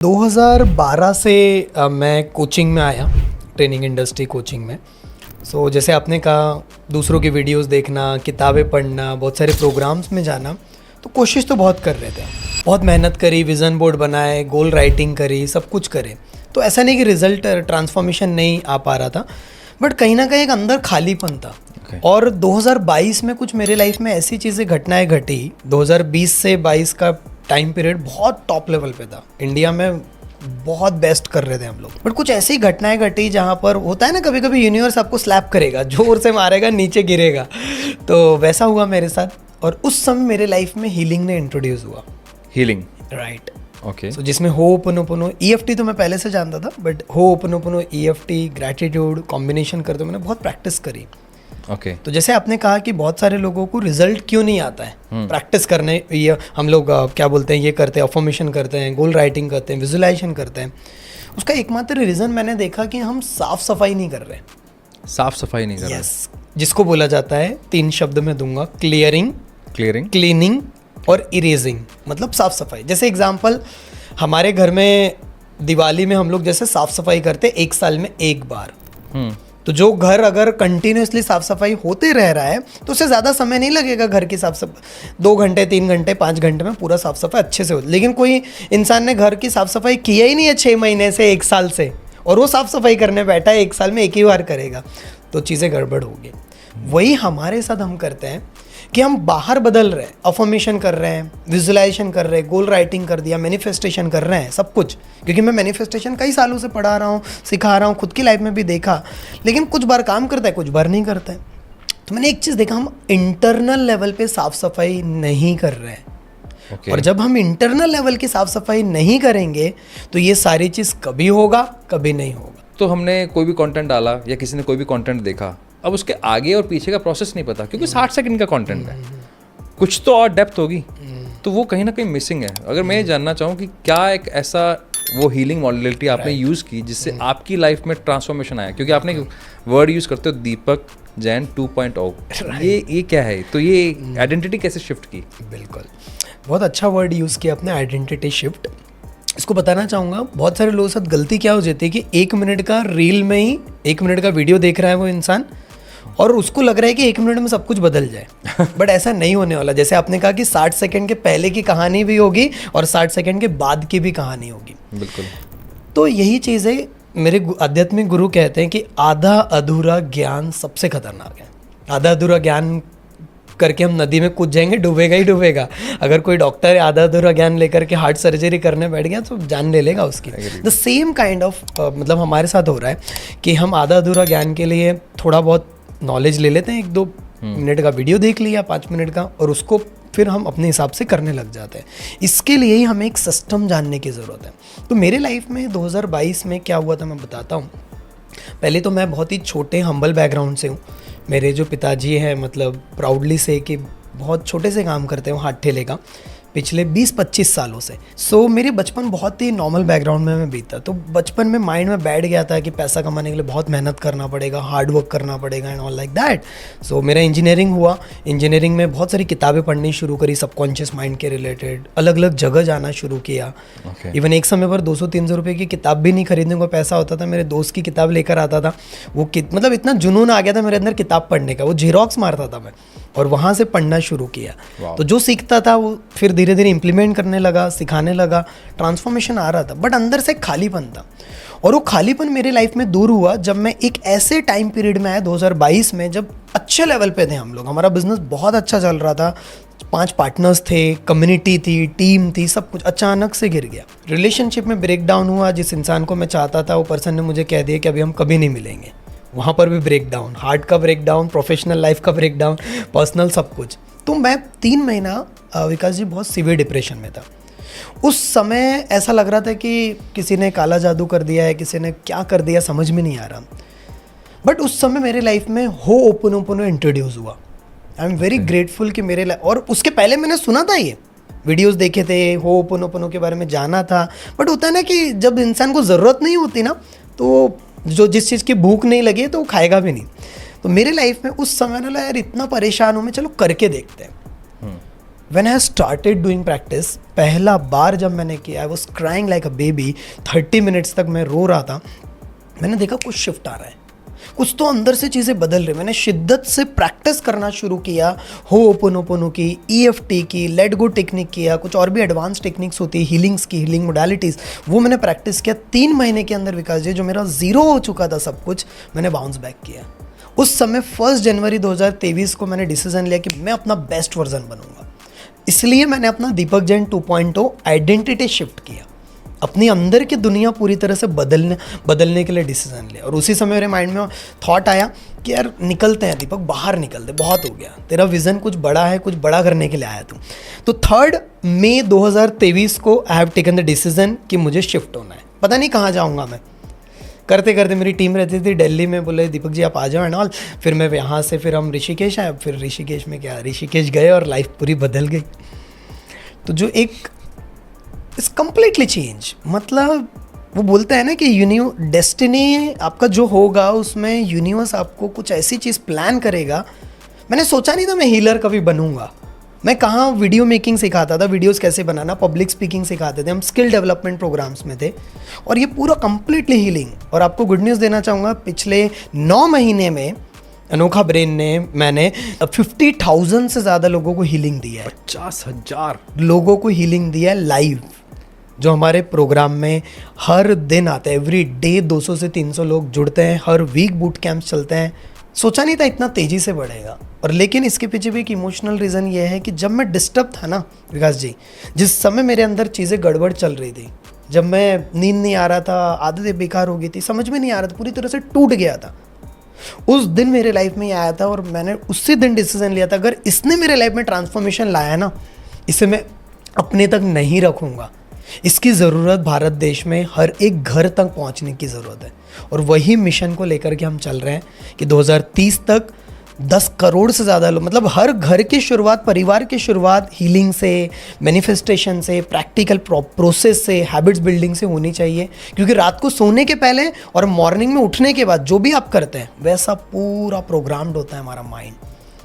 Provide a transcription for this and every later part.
2012 से मैं कोचिंग में आया, ट्रेनिंग इंडस्ट्री कोचिंग में। जैसे आपने कहा, दूसरों की वीडियोस देखना, किताबें पढ़ना, बहुत सारे प्रोग्राम्स में जाना, तो कोशिश तो बहुत कर रहे थे। बहुत मेहनत करी, विज़न बोर्ड बनाए, गोल राइटिंग करी, सब कुछ करे। तो ऐसा नहीं कि रिज़ल्ट ट्रांसफॉर्मेशन नहीं आ पा रहा था, बट कहीं ना कहीं एक अंदर खालीपन था। और 2022 में कुछ मेरे लाइफ में ऐसी चीज़ें घटनाएं घटी। 2020 से 22 का टाइम पीरियड बहुत टॉप लेवल पे था, इंडिया में बहुत बेस्ट कर रहे थे हम लोग। बट कुछ ऐसी घटनाएं घटी जहाँ पर होता है ना, कभी कभी यूनिवर्स आपको स्लैप करेगा, जोर से मारेगा, नीचे गिरेगा। तो वैसा हुआ मेरे साथ। और उस समय मेरे लाइफ में हीलिंग ने इंट्रोड्यूस हुआ। Healing, right. ओके। जिसमें होपोनोपोनो, EFT तो मैं पहले से जानता था, but ho'oponopono, EFT, gratitude combination करते मैंने बहुत प्रैक्टिस करी। ओके। तो जैसे आपने कहा कि बहुत सारे लोगों को रिजल्ट क्यों नहीं आता है प्रैक्टिस करने, ये हम लोग क्या बोलते हैं, ये करते हैं, अफर्मेशन करते हैं, गोल राइटिंग करते हैं, विजुअलाइजेशन करते हैं। उसका एकमात्र रीज़न मैंने देखा कि हम साफ सफाई नहीं कर रहे। साफ सफाई नहीं कर रहे। यस, जिसको बोला जाता है, 3 शब्द में दूंगा, क्लियरिंग, क्लीनिंग और इरेजिंग। मतलब साफ सफाई। जैसे एग्जांपल, हमारे घर में दिवाली में हम लोग जैसे साफ सफाई करते हैं 1 साल में 1 बार। तो जो घर अगर कंटिन्यूसली साफ सफाई होते रह रहा है तो उससे ज़्यादा समय नहीं लगेगा घर की साफ सफाई। 2 घंटे, 3 घंटे, 5 घंटे में पूरा साफ सफाई अच्छे से हो। लेकिन कोई इंसान ने घर की साफ सफाई किया ही नहीं है 6 महीने से, 1 साल से, और वो साफ सफाई करने बैठा है 1 साल में 1 ही बार करेगा, तो चीज़ें गड़बड़ होगी। वही हमारे साथ हम करते हैं कि हम बाहर बदल रहे हैं, अफर्मेशन कर रहे हैं, विजुअलाइजेशन कर रहे हैं, गोल राइटिंग कर दिया, मैनिफेस्टेशन कर रहे हैं, सब कुछ। क्योंकि मैं मैनिफेस्टेशन कई सालों से पढ़ा रहा हूँ, सिखा रहा हूँ, खुद की लाइफ में भी देखा। लेकिन कुछ बार काम करता है, कुछ बार नहीं करता है। तो मैंने एक चीज़ देखा, हम इंटरनल लेवल पे साफ सफाई नहीं कर रहे हैं। और जब हम इंटरनल लेवल की साफ सफाई नहीं करेंगे तो ये सारी चीज़ कभी होगा, कभी नहीं होगा। तो हमने कोई भी कंटेंट डाला या किसी ने कोई भी कंटेंट देखा, अब उसके आगे और पीछे का प्रोसेस नहीं पता, क्योंकि 60 सेकंड का कंटेंट है, कुछ तो और डेप्थ होगी, तो वो कहीं ना कहीं मिसिंग है। अगर मैं ये जानना चाहूँ कि क्या एक ऐसा वो हीलिंग मॉडलिटी आपने यूज़ की जिससे आपकी लाइफ में ट्रांसफॉर्मेशन आया, क्योंकि आपने वर्ड यूज़ करते हो दीपक जैन 2.0, ये क्या है? तो ये आइडेंटिटी कैसे शिफ्ट की? बिल्कुल, बहुत अच्छा वर्ड यूज़ किया आपने, आइडेंटिटी शिफ्ट। इसको बताना चाहूँगा, बहुत सारे लोगों के साथ गलती क्या हो जाती है कि 1 मिनट का रील में ही 1 मिनट का वीडियो देख रहा है वो इंसान, और उसको लग रहा है कि 1 मिनट में सब कुछ बदल जाए। बट ऐसा नहीं होने वाला। जैसे आपने कहा कि 60 सेकंड के पहले की कहानी भी होगी और 60 सेकंड के बाद की भी कहानी होगी। बिल्कुल। तो यही चीज़ है, मेरे आध्यात्मिक गुरु कहते हैं कि आधा अधूरा ज्ञान सबसे खतरनाक है। आधा अधूरा ज्ञान करके हम नदी में कूद जाएंगे, डूबेगा ही डूबेगा। अगर कोई डॉक्टर आधा अधूरा ज्ञान लेकर के हार्ट सर्जरी करने बैठ गया तो जान ले लेगा उसकी। द सेम काइंड ऑफ मतलब हमारे साथ हो रहा है कि हम आधा अधूरा ज्ञान के लिए थोड़ा बहुत नॉलेज ले लेते हैं, 1-2 मिनट का वीडियो देख लिया, 5 मिनट का, और उसको फिर हम अपने हिसाब से करने लग जाते हैं। इसके लिए ही हमें एक सिस्टम जानने की ज़रूरत है। तो मेरे लाइफ में 2022 में क्या हुआ था मैं बताता हूँ। पहले तो मैं बहुत ही छोटे हम्बल बैकग्राउंड से हूँ। मेरे जो पिताजी हैं, मतलब प्राउडली से कि बहुत छोटे से काम करते हैं, हाथ ठेले का, पिछले 20-25 सालों से। मेरे बचपन बहुत ही नॉर्मल बैकग्राउंड में मैं बीता। तो बचपन में माइंड में बैठ गया था कि पैसा कमाने के लिए बहुत मेहनत करना पड़ेगा, हार्ड वर्क करना पड़ेगा एंड ऑल लाइक दैट। मेरा इंजीनियरिंग हुआ। इंजीनियरिंग में बहुत सारी किताबें पढ़नी शुरू करी, सबकॉन्शियस माइंड के रिलेटेड, अलग अलग जगह जाना शुरू किया। इवन एक समय पर 200-300 रुपये की किताब भी नहीं खरीदने को पैसा होता था, मेरे दोस्त की किताब लेकर आता था वो। मतलब इतना जुनून आ गया था मेरे अंदर किताब पढ़ने का, वो झेरॉक्स मारता था मैं, और वहाँ से पढ़ना शुरू किया। तो जो सीखता था वो फिर धीरे धीरे इम्प्लीमेंट करने लगा, सिखाने लगा, ट्रांसफॉर्मेशन आ रहा था। बट अंदर से खालीपन था, और वो खालीपन मेरे लाइफ में दूर हुआ जब मैं एक ऐसे टाइम पीरियड में आया 2022 में, जब अच्छे लेवल पे थे हम लोग, हमारा बिजनेस बहुत अच्छा चल रहा था, 5 पार्टनर्स थे, कम्युनिटी थी, टीम थी, सब कुछ अचानक से गिर गया। रिलेशनशिप में ब्रेक डाउन हुआ। जिस इंसान को मैं चाहता था वो पर्सन ने मुझे कह दिया कि अभी हम कभी नहीं मिलेंगे। वहाँ पर भी ब्रेक डाउन, हार्ट का ब्रेक डाउन, प्रोफेशनल लाइफ का ब्रेक डाउन, पर्सनल, सब कुछ। तो मैं 3 महीना विकास जी बहुत सीवियर डिप्रेशन में था। उस समय ऐसा लग रहा था कि किसी ने काला जादू कर दिया है, किसी ने क्या कर दिया, समझ में नहीं आ रहा। बट उस समय मेरे लाइफ में होपोनोपोनो इंट्रोड्यूस हुआ। आई एम वेरी ग्रेटफुल कि मेरे लाइफ, और उसके पहले मैंने सुना था, ये वीडियोस देखे थे, होपोनोपोनो के बारे में जाना था। बट होता है ना कि जब इंसान को ज़रूरत नहीं होती ना, तो जो जिस चीज़ की भूख नहीं लगी तो वो खाएगा भी नहीं। तो मेरे लाइफ में उस समय ना यार इतना परेशान हूँ मैं, चलो करके देखते हैं। When I started doing practice, पहला बार जब मैंने किया, I was crying like a baby, 30 minutes तक मैं रो रहा था। मैंने देखा कुछ शिफ्ट आ रहा है, कुछ तो अंदर से चीज़ें बदल रही। मैंने शिद्दत से प्रैक्टिस करना शुरू किया, होओपोनोपोनो की, EFT की, लेट गो टेक्निक किया, कुछ और भी एडवांस टेक्निक्स होती है हीलिंग्स की, हीलिंग मोडालिटीज़, वो मैंने प्रैक्टिस किया। 3 महीने के अंदर विकास जी, जो मेरा ज़ीरो हो चुका था सब कुछ, मैंने बाउंस बैक किया। उस समय 1 जनवरी 2023 को मैंने डिसीजन लिया कि मैं अपना बेस्ट वर्जन बनूंगा। इसलिए मैंने अपना दीपक जैन 2.0 आइडेंटिटी शिफ्ट किया, अपनी अंदर की दुनिया पूरी तरह से बदलने के लिए डिसीजन लिया। और उसी समय मेरे माइंड में थॉट आया कि यार निकलते हैं दीपक, बाहर निकलते, बहुत हो गया, तेरा विज़न कुछ बड़ा है, कुछ बड़ा करने के लिए आया तू। तो 3 मई 2023 को I have taken the decision कि मुझे शिफ्ट होना है। पता नहीं कहाँ जाऊँगा मैं, करते करते मेरी टीम रहती थी दिल्ली में, बोले दीपक जी आप आ जाओ एंड ऑल। फिर मैं यहाँ से फिर हम ऋषिकेश आए, फिर ऋषिकेश में क्या, ऋषिकेश गए और लाइफ पूरी बदल गई। तो जो एक इट्स कम्प्लीटली चेंज, मतलब वो बोलते हैं ना कि डेस्टिनी आपका जो होगा उसमें यूनिवर्स आपको कुछ ऐसी चीज़ प्लान करेगा। मैंने सोचा नहीं था मैं हीलर कभी बनूंगा। मैं कहाँ वीडियो मेकिंग सिखाता था, वीडियोस कैसे बनाना, पब्लिक स्पीकिंग सिखाते थे, हम स्किल डेवलपमेंट प्रोग्राम्स में थे, और ये पूरा कम्प्लीटली हीलिंग। और आपको गुड न्यूज़ देना चाहूँगा, पिछले 9 महीने में अनोखा ब्रेन ने मैंने 50,000 से ज़्यादा लोगों को हीलिंग दिया है। 50,000 लोगों को हीलिंग दिया है लाइव, जो हमारे प्रोग्राम में हर दिन आते हैं। एवरी डे 200 से 300 लोग जुड़ते हैं, हर वीक बूट कैंप्स चलते हैं। सोचा नहीं था इतना तेज़ी से बढ़ेगा। और लेकिन इसके पीछे भी एक इमोशनल रीज़न ये है कि जब मैं डिस्टर्ब था ना विकास जी, जिस समय मेरे अंदर चीज़ें गड़बड़ चल रही थी, जब मैं नींद नहीं आ रहा था, आदतें बेकार हो गई थी, समझ में नहीं आ रहा था, पूरी तरह से टूट गया था, उस दिन मेरे लाइफ में आया था। और मैंने उसी दिन डिसीजन लिया था, अगर इसने मेरे लाइफ में ट्रांसफॉर्मेशन लाया ना, इसे मैं अपने तक नहीं रखूँगा। इसकी ज़रूरत भारत देश में हर एक घर तक पहुंचने की ज़रूरत है। और वही मिशन को लेकर के हम चल रहे हैं कि 2030 तक 10 करोड़ से ज़्यादा लोग, मतलब हर घर की शुरुआत, परिवार की शुरुआत हीलिंग से, मैनिफेस्टेशन से, प्रैक्टिकल प्रोसेस से, हैबिट्स बिल्डिंग से होनी चाहिए। क्योंकि रात को सोने के पहले और मॉर्निंग में उठने के बाद जो भी आप करते हैं, वैसा पूरा प्रोग्राम्ड होता है हमारा माइंड।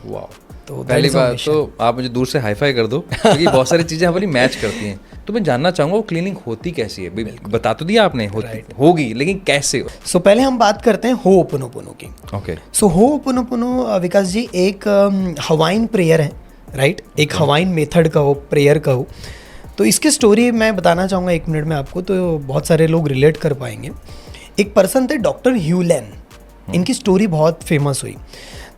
वाह, तो पहली बात तो आप मुझे दूर से हाई फाई कर दो, क्योंकि बहुत सारी चीज़ें हमारी मैच करती हैं। तो मैं जानना चाहूँगा वो क्लीनिंग होती कैसी है? बता तो दिया आपने, होगी, लेकिन कैसे? सो पहले हम बात करते हैं होओपोनोपोनो की। ओके, सो होओपोनोपोनो विकास जी एक हवाइन प्रेयर है, राइट? एक हवाइन मेथड का हो, प्रेयर का हो। तो इसकी स्टोरी मैं बताना चाहूँगा 1 मिनट में आपको, तो बहुत सारे लोग रिलेट कर पाएंगे। एक पर्सन थे डॉक्टर ह्यू लैन, इनकी स्टोरी बहुत फेमस हुई।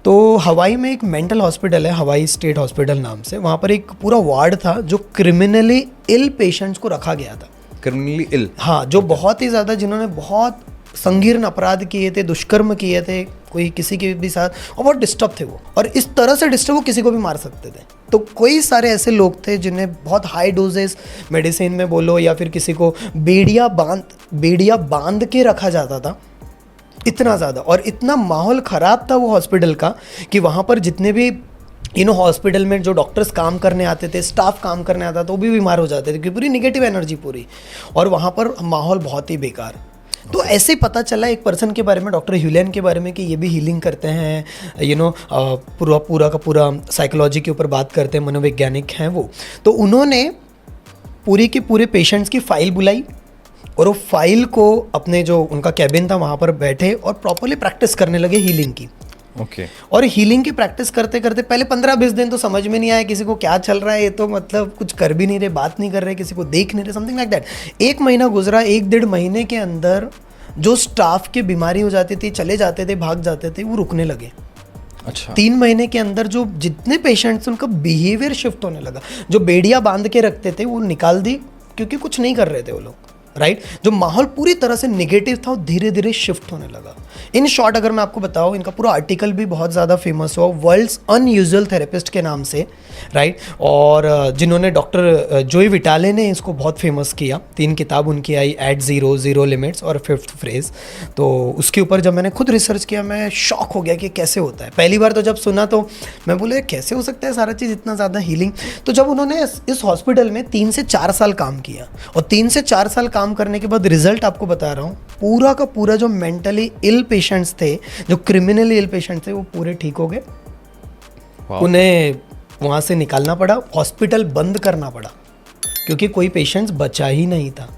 तो हवाई में एक मेंटल हॉस्पिटल है, हवाई स्टेट हॉस्पिटल नाम से। वहाँ पर एक पूरा वार्ड था जो क्रिमिनली इल पेशेंट्स को रखा गया था। क्रिमिनली इल? हाँ, जो बहुत ही ज़्यादा, जिन्होंने बहुत संगीन अपराध किए थे, दुष्कर्म किए थे कोई किसी के भी साथ, और बहुत डिस्टर्ब थे वो, और इस तरह से डिस्टर्ब वो किसी को भी मार सकते थे। तो कोई सारे ऐसे लोग थे जिन्हें बहुत हाई डोजेस मेडिसिन में बोलो, या फिर किसी को बेड़िया बांध के रखा जाता था, इतना ज़्यादा। और इतना माहौल ख़राब था वो हॉस्पिटल का कि वहाँ पर जितने भी हॉस्पिटल में जो डॉक्टर्स काम करने आते थे, स्टाफ काम करने आता था, वो भी बीमार हो जाते थे, क्योंकि पूरी निगेटिव एनर्जी पूरी, और वहाँ पर माहौल बहुत ही बेकार। तो ऐसे ही पता चला एक पर्सन के बारे में, डॉक्टर ह्यूलैन के बारे में, कि ये भी हीलिंग करते हैं, पूरा का पूरा साइकोलॉजी के ऊपर बात करते हैं, मनोवैज्ञानिक हैं वो। तो उन्होंने पूरी के पूरे पेशेंट्स की फाइल बुलाई, और वो फाइल को अपने जो उनका कैबिन था वहाँ पर बैठे और प्रॉपरली प्रैक्टिस करने लगे हीलिंग की। ओके। और हीलिंग की प्रैक्टिस करते करते पहले 15-20 दिन तो समझ में नहीं आया किसी को क्या चल रहा है, ये तो मतलब कुछ कर भी नहीं रहे, बात नहीं कर रहे, किसी को देख नहीं रहे, समथिंग लाइक दैट। 1 महीना गुजरा, 1-1.5 महीने के अंदर जो स्टाफ की बीमारी हो जाती थी, चले जाते थे, भाग जाते थे, वो रुकने लगे। अच्छा। 3 महीने के अंदर जो जितने पेशेंट्स, उनका बिहेवियर शिफ्ट होने लगा। जो बेड़ियाँ बांध के रखते थे वो निकाल दी, क्योंकि कुछ नहीं कर रहे थे वो लोग, राइट? जो माहौल पूरी तरह से नेगेटिव था वो धीरे धीरे शिफ्ट होने लगा। इन शॉर्ट अगर मैं आपको बताऊँ, इनका पूरा आर्टिकल भी बहुत ज़्यादा फेमस हुआ, वर्ल्ड्स अनयूजुअल थेरेपिस्ट के नाम से, राइट? और जिन्होंने डॉक्टर जोई विटाले ने इसको बहुत फेमस किया। 3 किताब उनकी आई, एट ज़ीरो, ज़ीरो लिमिट्स और 5th फ्रेज। तो उसके ऊपर जब मैंने खुद रिसर्च किया, मैं शॉक हो गया कि कैसे होता है। पहली बार तो जब सुना तो मैं बोले कैसे हो सकता है सारा चीज़, इतना ज़्यादा हीलिंग। तो जब उन्होंने इस हॉस्पिटल में 3 से 4 साल काम किया, और 3 से 4 साल काम करने के बाद रिजल्ट आपको बता रहा हूँ, पूरा का पूरा जो मेंटली इल पेशेंट्स थे, जो क्रिमिनली इल पेशेंट्स थे, वो पूरे ठीक हो गए। उन्हें वहाँ से निकालना पड़ा, हॉस्पिटल बंद करना पड़ा क्योंकि कोई पेशेंट्स बचा ही नहीं था।